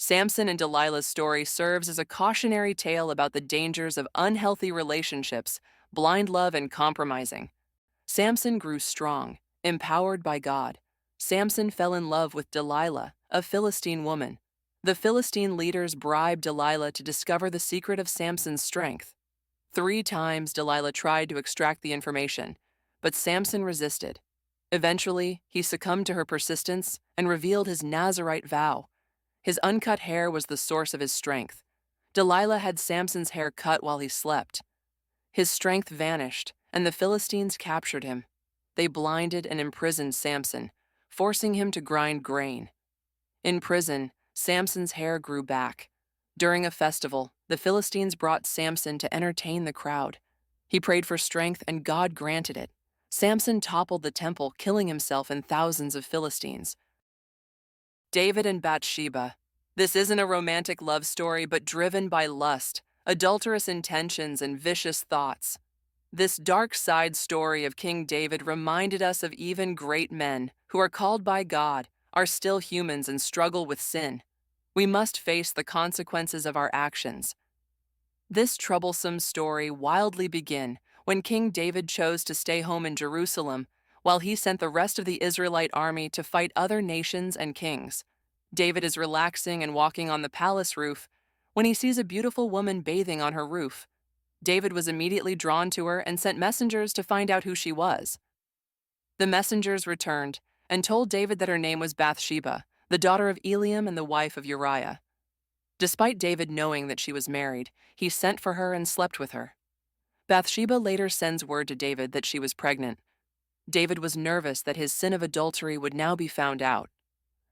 Samson and Delilah's story serves as a cautionary tale about the dangers of unhealthy relationships, blind love, and compromising. Samson grew strong, empowered by God. Samson fell in love with Delilah, a Philistine woman. The Philistine leaders bribed Delilah to discover the secret of Samson's strength. 3 times Delilah tried to extract the information, but Samson resisted. Eventually, he succumbed to her persistence and revealed his Nazirite vow. His uncut hair was the source of his strength. Delilah had Samson's hair cut while he slept. His strength vanished, and the Philistines captured him. They blinded and imprisoned Samson, forcing him to grind grain. In prison, Samson's hair grew back. During a festival, the Philistines brought Samson to entertain the crowd. He prayed for strength, and God granted it. Samson toppled the temple, killing himself and thousands of Philistines. David and Bathsheba. This isn't a romantic love story, but driven by lust, adulterous intentions, and vicious thoughts. This dark side story of King David reminded us of even great men who are called by God, are still humans and struggle with sin. We must face the consequences of our actions. This troublesome story wildly began when King David chose to stay home in Jerusalem while he sent the rest of the Israelite army to fight other nations and kings. David is relaxing and walking on the palace roof when he sees a beautiful woman bathing on her roof. David was immediately drawn to her and sent messengers to find out who she was. The messengers returned and told David that her name was Bathsheba, the daughter of Eliam and the wife of Uriah. Despite David knowing that she was married, he sent for her and slept with her. Bathsheba later sends word to David that she was pregnant. David was nervous that his sin of adultery would now be found out.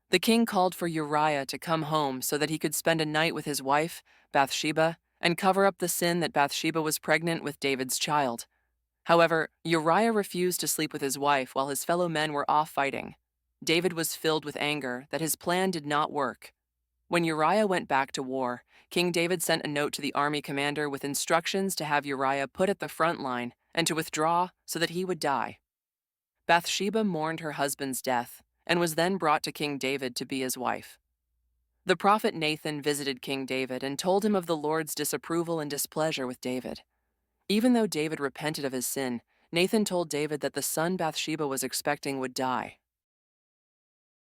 The king called for Uriah to come home so that he could spend a night with his wife, Bathsheba, and cover up the sin that Bathsheba was pregnant with David's child. However, Uriah refused to sleep with his wife while his fellow men were off fighting. David was filled with anger that his plan did not work. When Uriah went back to war, King David sent a note to the army commander with instructions to have Uriah put at the front line and to withdraw so that he would die. Bathsheba mourned her husband's death and was then brought to King David to be his wife. The prophet Nathan visited King David and told him of the Lord's disapproval and displeasure with David. Even though David repented of his sin, Nathan told David that the son Bathsheba was expecting would die.